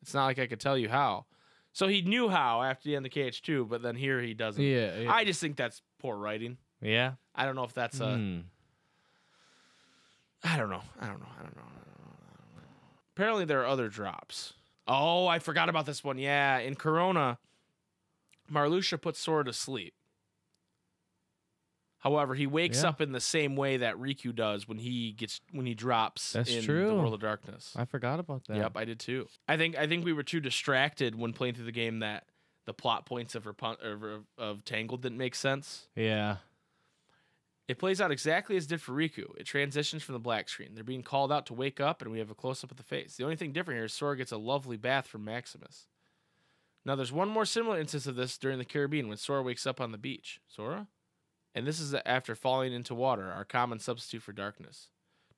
it's not like I could tell you how. So he knew how after the end of KH2, but then here he doesn't. Yeah. I just think that's poor writing. Yeah. I don't know if that's a... I don't know. Apparently there are other drops. Oh, I forgot about this one. Yeah, in Corona, Marluxia puts Sora to sleep. However, he wakes up in the same way that Riku does when he drops in the World of Darkness. I forgot about that. Yep, I did too. I think we were too distracted when playing through the game that the plot points of Tangled didn't make sense. Yeah. It plays out exactly as did for Riku. It transitions from the black screen. They're being called out to wake up, and we have a close-up of the face. The only thing different here is Sora gets a lovely bath from Maximus. Now, there's one more similar instance of this during the Caribbean when Sora wakes up on the beach. Sora? And this is after falling into water, our common substitute for darkness.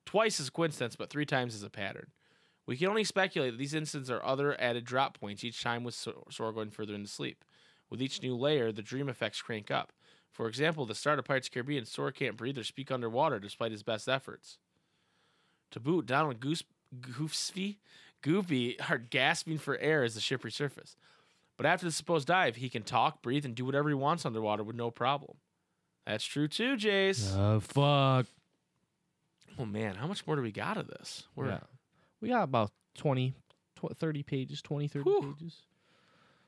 Twice is a coincidence, but 3 times is a pattern. We can only speculate that these instances are other added drop points each time with Sora going further into sleep. With each new layer, the dream effects crank up. For example, at the start of Pirates of the Caribbean, Sora can't breathe or speak underwater despite his best efforts. To boot, Donald and Goofy are gasping for air as the ship resurfaces. But after the supposed dive, he can talk, breathe, and do whatever he wants underwater with no problem. That's true too, Jace. Oh, fuck. Oh, man, how much more do we got of this? We got about 30 pages, 30 pages.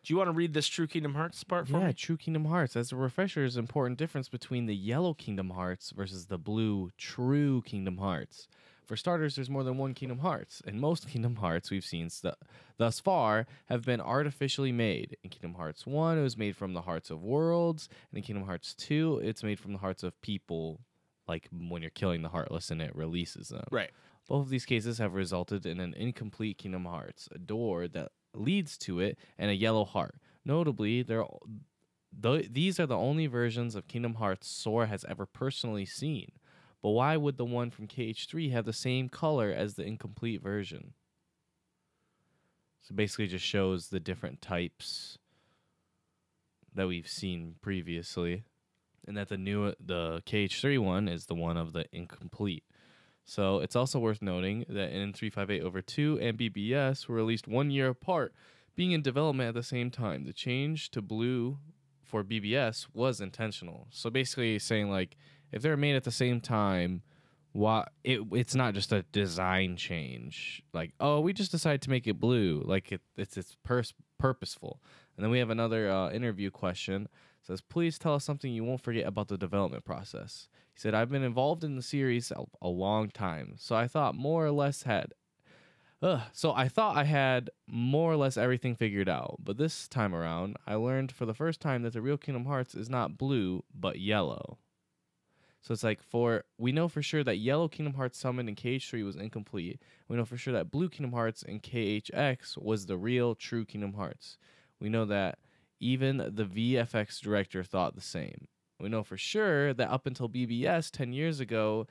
Do you want to read this True Kingdom Hearts part for me? Yeah, True Kingdom Hearts. As a refresher, is an important difference between the yellow Kingdom Hearts versus the blue True Kingdom Hearts. For starters, there's more than one Kingdom Hearts, and most Kingdom Hearts we've seen thus far have been artificially made. In Kingdom Hearts 1, it was made from the hearts of worlds, and in Kingdom Hearts 2, it's made from the hearts of people, like when you're killing the Heartless and it releases them. Right. Both of these cases have resulted in an incomplete Kingdom Hearts, a door that leads to it, and a yellow heart. Notably, these are the only versions of Kingdom Hearts Sora has ever personally seen. But why would the one from KH3 have the same color as the incomplete version? So basically just shows the different types that we've seen previously. And that the KH3 one is the one of the incomplete. So it's also worth noting that N358/2 and BBS were released 1 year apart, being in development at the same time. The change to blue for BBS was intentional. So basically saying, like, if they're made at the same time, it's not just a design change. Like, oh, we just decided to make it blue. Like, it's purposeful. And then we have another interview question. It says, please tell us something you won't forget about the development process. He said, I've been involved in the series a long time, so I thought I had more or less everything figured out. But this time around, I learned for the first time that the real Kingdom Hearts is not blue, but yellow. So it's like, we know for sure that yellow Kingdom Hearts summoned in KH3 was incomplete. We know for sure that blue Kingdom Hearts in KHX was the real true Kingdom Hearts. We know that even the VFX director thought the same. We know for sure that up until BBS 10 years ago,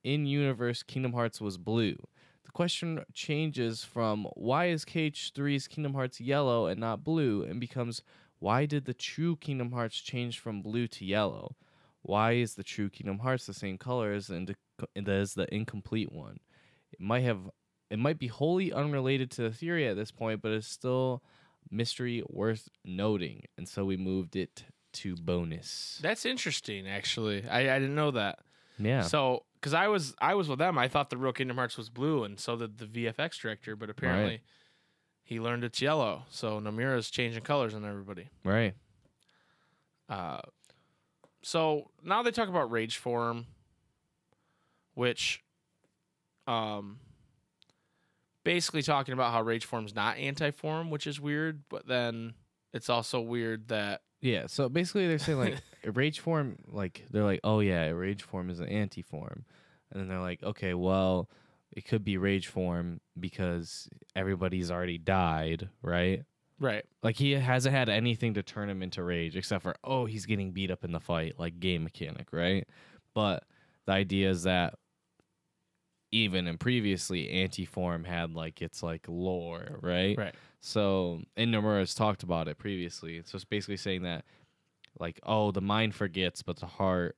in-universe Kingdom Hearts was blue. The question changes from why is KH3's Kingdom Hearts yellow and not blue, and becomes why did the true Kingdom Hearts change from blue to yellow? Why is the true Kingdom Hearts the same color as the incomplete one? It might be wholly unrelated to the theory at this point, but it's still mystery worth noting, and so we moved it to bonus. That's interesting, actually. I didn't know that. Yeah. So, because I was with them, I thought the real Kingdom Hearts was blue, and so did the VFX director, but apparently he learned it's yellow. So Nomura's changing colors on everybody. Right. So now they talk about rage form, which basically talking about how rage form's not anti-form, which is weird, but then it's also weird that Yeah, so basically they're saying like a rage form, like they're like, oh yeah, a rage form is an anti-form, and then they're like, okay, well, it could be rage form because everybody's already died, right? Right. Like he hasn't had anything to turn him into rage except for he's getting beat up in the fight, like game mechanic, right? But the idea is that even in previously anti-form had like its like lore, right? Right. So and Nomura's talked about it previously. So it's basically saying that like, the mind forgets, but the heart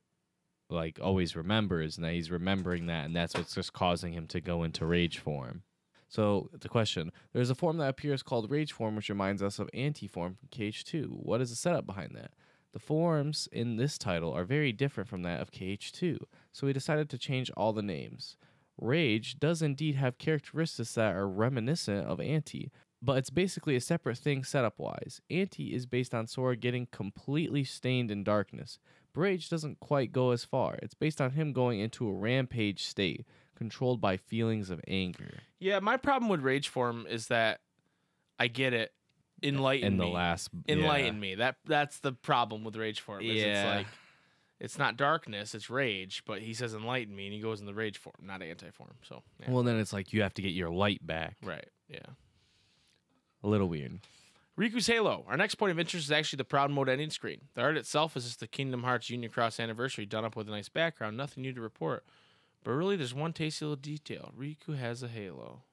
like always remembers, and that he's remembering that, and that's what's just causing him to go into rage form. So the question: there's a form that appears called rage form, which reminds us of anti-form from KH2. What is the setup behind that? The forms in this title are very different from that of KH2, so we decided to change all the names. Rage does indeed have characteristics that are reminiscent of anti, but it's basically a separate thing setup-wise. Anti is based on Sora getting completely stained in darkness. Rage doesn't quite go as far. It's based on him going into a rampage state, controlled by feelings of anger. Yeah, my problem with rage form is that I get it. Enlighten me. That's the problem with rage form. Is It's like it's not darkness, it's rage, but he says enlighten me and he goes in the rage form, not anti-form. So yeah. Well, then it's like you have to get your light back. Right. Yeah. A little weird. Riku's Halo. Our next point of interest is actually the Proud Mode ending screen. The art itself is just the Kingdom Hearts Union Cross anniversary done up with a nice background. Nothing new to report. But really, there's one tasty little detail. Riku has a halo.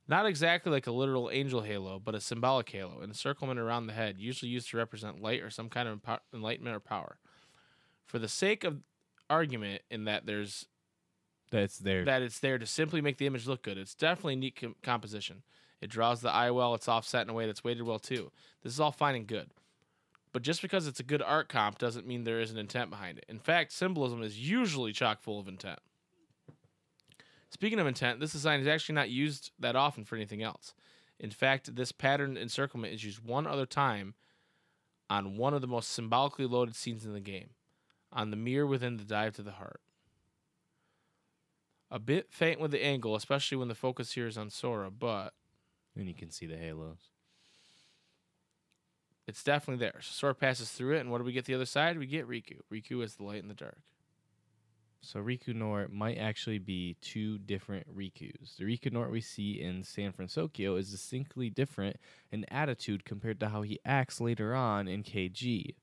Not exactly like a literal angel halo, but a symbolic halo, an encirclement around the head, usually used to represent light or some kind of enlightenment or power. For the sake of argument in that it's there to simply make the image look good, it's definitely a neat composition. It draws the eye well, it's offset in a way that's weighted well too. This is all fine and good. But just because it's a good art comp doesn't mean there isn't intent behind it. In fact, symbolism is usually chock full of intent. Speaking of intent, this design is actually not used that often for anything else. In fact, this patterned encirclement is used one other time on one of the most symbolically loaded scenes in the game, on the mirror within the Dive to the Heart. A bit faint with the angle, especially when the focus here is on Sora, but... And you can see the halos. It's definitely there. So Sora passes through it, and what do we get the other side? We get Riku. Riku is the light in the dark. So Riku Nor might actually be two different Rikus. The Riku Nor we see in San Francisco is distinctly different in attitude compared to how he acts later on in KG.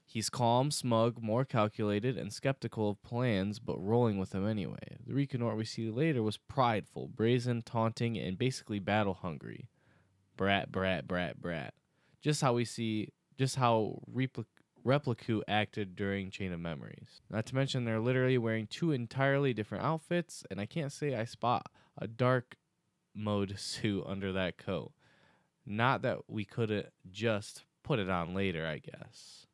He's calm, smug, more calculated, and skeptical of plans, but rolling with them anyway. The Riku Nor we see later was prideful, brazen, taunting, and basically battle-hungry. Brat, brat, brat, brat. Just how Repliku acted during Chain of Memories. Not to mention they're literally wearing two entirely different outfits, and I can't say I spot a dark mode suit under that coat. Not that we couldn't just put it on later, I guess.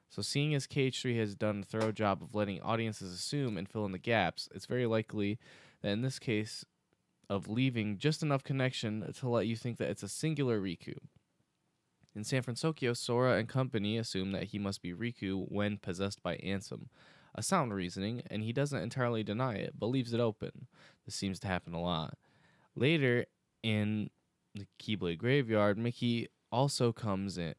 So seeing as KH3 has done a thorough job of letting audiences assume and fill in the gaps, it's very likely that in this case of leaving just enough connection to let you think that it's a singular Riku. In San Francisco, Sora and company assume that he must be Riku when possessed by Ansem. A sound reasoning, and he doesn't entirely deny it, but leaves it open. This seems to happen a lot. Later, in the Keyblade Graveyard, Mickey also comes to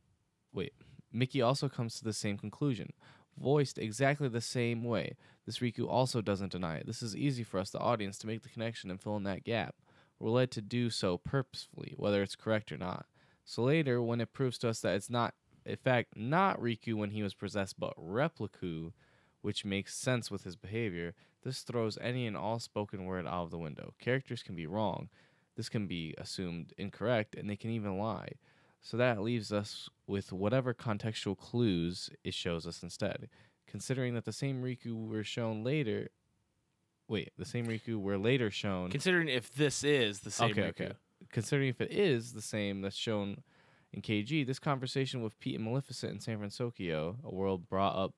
the same conclusion, voiced exactly the same way. This Riku also doesn't deny it. This is easy for us, the audience, to make the connection and fill in that gap. We're led to do so purposefully, whether it's correct or not. So later, when it proves to us that it's not, in fact, not Riku when he was possessed, but Repliku, which makes sense with his behavior, this throws any and all spoken word out of the window. Characters can be wrong. This can be assumed incorrect, and they can even lie. So that leaves us with whatever contextual clues it shows us instead. Considering that the same Riku were later shown... Considering if this is the same Riku. Okay. Considering if it is the same that's shown in KG, this conversation with Pete and Maleficent in San Francisco, a world brought up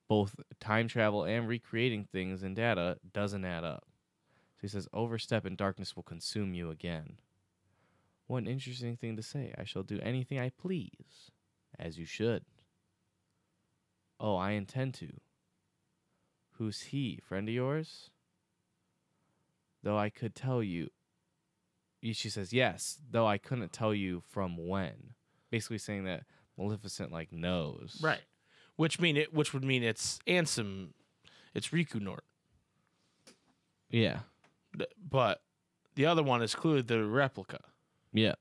both time travel and recreating things in data, doesn't add up. So he says, overstep and darkness will consume you again. What an interesting thing to say. I shall do anything I please, as you should. Oh, I intend to. Who's he? Friend of yours? Though I could tell you. She says, yes, though I couldn't tell you from when. Basically saying that Maleficent like knows. Right. Which would mean it's Ansem, it's Riku Nort. Yeah. But the other one is clearly the replica. Yeah.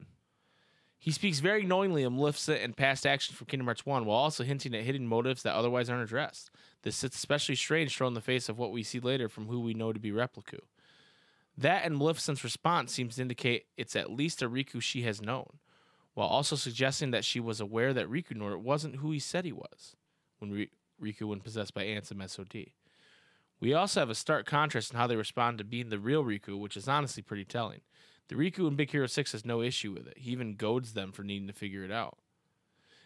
He speaks very knowingly of Maleficent and past actions from Kingdom Hearts 1 while also hinting at hidden motives that otherwise aren't addressed. This sits especially strange thrown in the face of what we see later from who we know to be Repliku. That and Maleficent's response seems to indicate it's at least a Riku she has known, while also suggesting that she was aware that Riku Nort wasn't who he said he was when Riku when possessed by Ansem SOD. We also have a stark contrast in how they respond to being the real Riku, which is honestly pretty telling. The Riku in Big Hero 6 has no issue with it. He even goads them for needing to figure it out.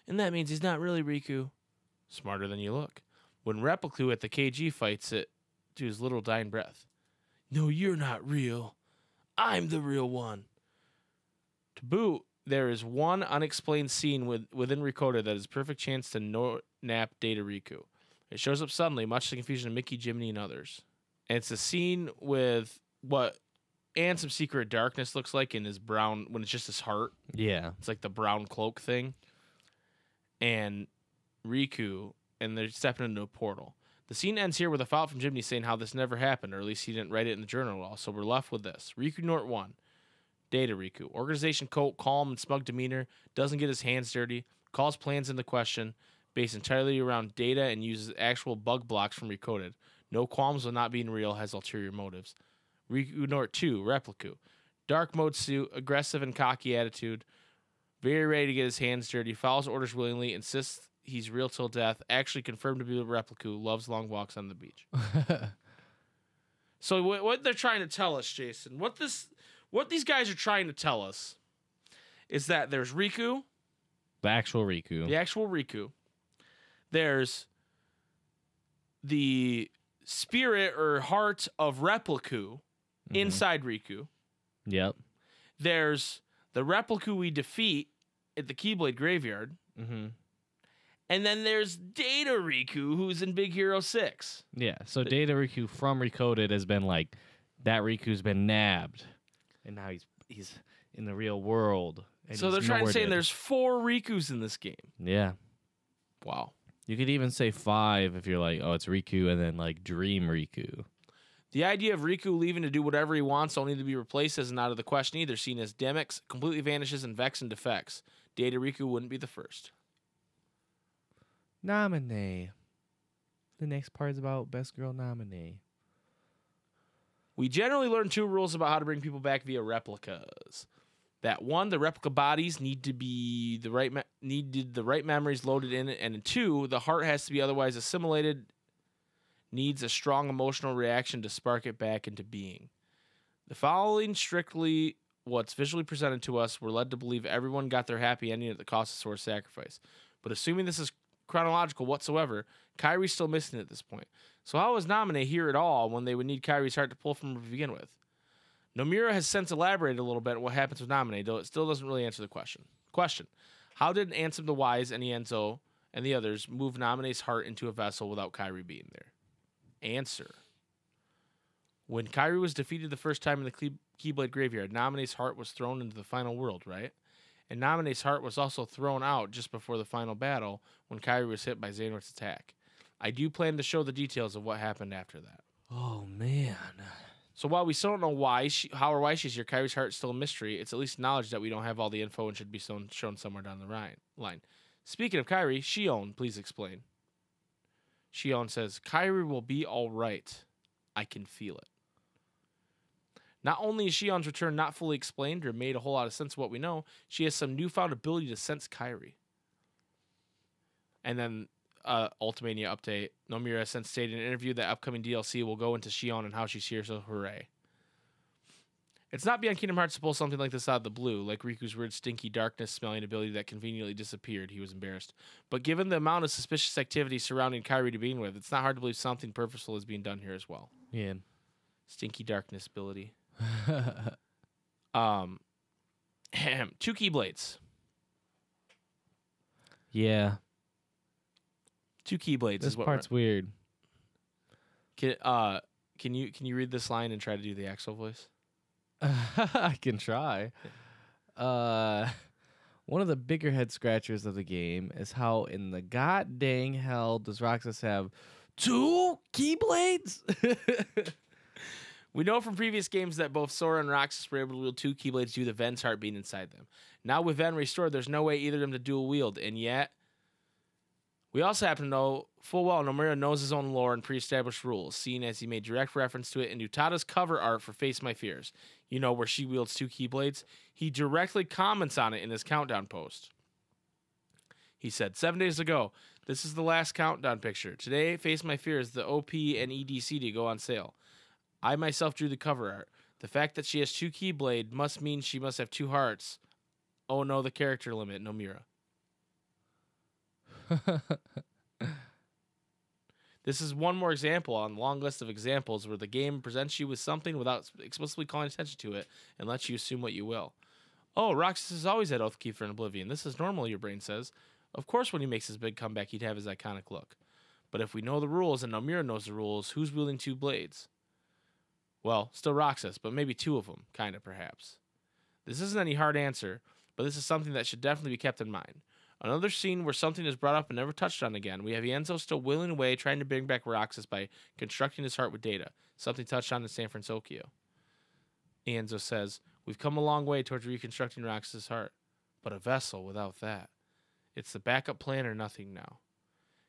And that means he's not really Riku. Smarter than you look. When Repliku at the KG fights it to his little dying breath. No, you're not real. I'm the real one. To boot, there is one unexplained scene within Recoded that is a perfect chance to nap Data Riku. It shows up suddenly, much to the confusion of Mickey, Jiminy, and others. And it's a scene with what Ansem Secret of Darkness looks like in his brown, when it's just his heart. Yeah. It's like the brown cloak thing. And Riku, and they're stepping into a portal. The scene ends here with a file from Jiminy saying how this never happened, or at least he didn't write it in the journal at all. So we're left with this. Riku Nort 1. Data Riku. Organization coat, calm and smug demeanor, doesn't get his hands dirty, calls plans into question, based entirely around data and uses actual bug blocks from Recoded. No qualms with not being real, has ulterior motives. Riku Nort 2, Repliku. Dark mode suit, aggressive and cocky attitude, very ready to get his hands dirty, follows orders willingly, insists he's real till death, actually confirmed to be a Repliku, loves long walks on the beach. So what they're trying to tell us, Jason, what these guys are trying to tell us is that there's Riku. The actual Riku. The actual Riku. There's the spirit or heart of Repliku inside Riku. Yep. There's the Repliku we defeat at the Keyblade Graveyard. Mm-hmm. And then there's Data Riku, who's in Big Hero 6. Yeah, so Data Riku from Recoded has been like, that Riku's been nabbed. And now he's in the real world. And So they're trying to say there's 4 Rikus in this game. Yeah. Wow. You could even say 5 if you're like, oh, it's Riku and then like Dream Riku. The idea of Riku leaving to do whatever he wants only to be replaced isn't out of the question either, seen as Demyx completely vanishes and Vex and defects. Data Riku wouldn't be the first. Nominee. The next part is about Best Girl Nominee. We generally learn 2 rules about how to bring people back via replicas. That 1, the replica bodies need to be the right memories loaded in it, and 2, the heart has to be otherwise assimilated, needs a strong emotional reaction to spark it back into being. The following strictly what's visually presented to us, we're led to believe everyone got their happy ending at the cost of Sora's sacrifice. But assuming this is chronological whatsoever, Kairi's still missing at this point. So how is Naminé here at all when they would need Kairi's heart to pull from her to begin with? Nomura has since elaborated a little bit on what happens with Naminé, though it still doesn't really answer the question. How did Ansem the Wise and Enzo and the others move Naminé's heart into a vessel without Kairi being there? Answer. When Kairi was defeated the first time in the Keyblade Graveyard, Naminé's heart was thrown into the final world, right? And Naminé's heart was also thrown out just before the final battle when Kairi was hit by Xehanort's attack. I do plan to show the details of what happened after that. Oh, man. So while we still don't know how or why she's here, Kairi's heart is still a mystery. It's at least knowledge that we don't have all the info and should be shown somewhere down the line. Speaking of Kairi, Shion, please explain. Shion says, Kairi will be all right. I can feel it. Not only is Shion's return not fully explained or made a whole lot of sense of what we know, she has some newfound ability to sense Kairi. And then, Ultimania update. Nomura has since stated in an interview that upcoming DLC will go into Shion and how she's here, so hooray. It's not beyond Kingdom Hearts to pull something like this out of the blue, like Riku's weird stinky darkness smelling ability that conveniently disappeared. He was embarrassed. But given the amount of suspicious activity surrounding Kairi to begin with, it's not hard to believe something purposeful is being done here as well. Yeah. Stinky darkness ability. 2 Keyblades. Yeah. 2 Keyblades This is what part's weird. Can you read this line and try to do the Axel voice? I can try. One of the bigger head scratchers of the game is how in the god dang hell does Roxas have 2 Keyblades? We know from previous games that both Sora and Roxas were able to wield 2 Keyblades due to Ven's heart being inside them. Now with Ven restored, there's no way either of them to dual wield, and yet we also happen to know full well Nomura knows his own lore and pre-established rules, seeing as he made direct reference to it in Utada's cover art for Face My Fears. You know, where she wields 2 Keyblades. He directly comments on it in his countdown post. He said, 7 days ago, this is the last countdown picture. Today, Face My Fears, the OP and EDC to go on sale. I myself drew the cover art. The fact that she has 2 Keyblade must mean she must have 2 hearts. Oh no, the character limit, Nomura. This is one more example on a long list of examples where the game presents you with something without explicitly calling attention to it and lets you assume what you will. Oh, Roxas has always had Oathkeeper in Oblivion. This is normal, your brain says. Of course, when he makes his big comeback, he'd have his iconic look. But if we know the rules and Nomura knows the rules, who's wielding 2 blades? Well, still Roxas, but maybe 2 of them, kind of, perhaps. This isn't any hard answer, but this is something that should definitely be kept in mind. Another scene where something is brought up and never touched on again. We have Ienzo still willing away, trying to bring back Roxas by constructing his heart with data, something touched on in San Francisco. Ienzo says, we've come a long way towards reconstructing Roxas' heart, but a vessel without that. It's the backup plan or nothing now.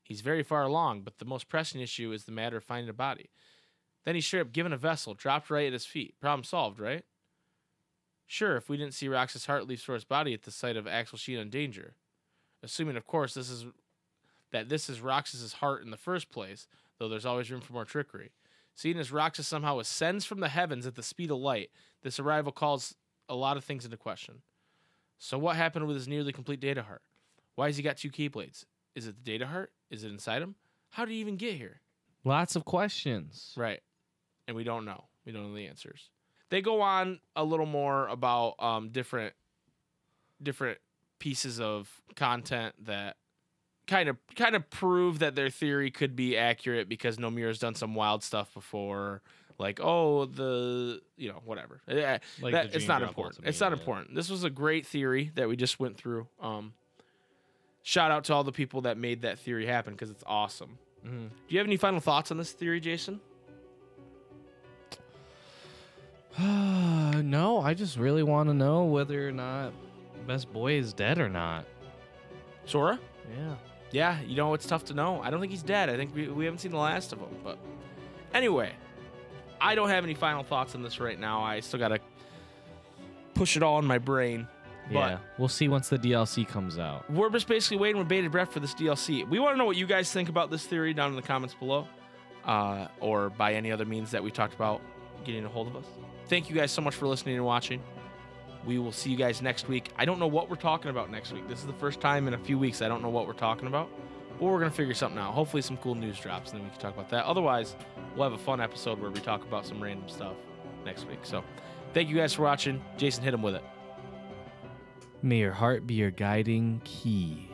He's very far along, but the most pressing issue is the matter of finding a body. Then he's straight up given a vessel, dropped right at his feet. Problem solved, right? Sure, if we didn't see Roxas' heart leave Sora's body at the sight of Axel Sheet in danger. Assuming, of course, this is Roxas' heart in the first place, though there's always room for more trickery. Seeing as Roxas somehow ascends from the heavens at the speed of light, this arrival calls a lot of things into question. So what happened with his nearly complete data heart? Why has he got 2 Keyblades? Is it the data heart? Is it inside him? How did he even get here? Lots of questions. Right. And we don't know. We don't know the answers. They go on a little more about different pieces of content that kind of prove that their theory could be accurate because Nomura's done some wild stuff before. Like, whatever. It's not important. It's not important. This was a great theory that we just went through. Shout out to all the people that made that theory happen because it's awesome. Mm-hmm. Do you have any final thoughts on this theory, Jason? No, I just really want to know whether or not Best Boy is dead or not. Sora? Yeah. Yeah, it's tough to know. I don't think he's dead. I think we haven't seen the last of him. But anyway, I don't have any final thoughts on this right now. I still got to push it all in my brain. Yeah, we'll see once the DLC comes out. We're just basically waiting with bated breath for this DLC. We want to know what you guys think about this theory down in the comments below, or by any other means that we talked about getting a hold of us. Thank you guys so much for listening and watching. We will see you guys next week. I don't know what we're talking about next week. This is the first time in a few weeks I don't know what we're talking about, but we're going to figure something out. Hopefully some cool news drops, and then we can talk about that. Otherwise, we'll have a fun episode where we talk about some random stuff next week. So thank you guys for watching. Jason, hit him with it. May your heart be your guiding key.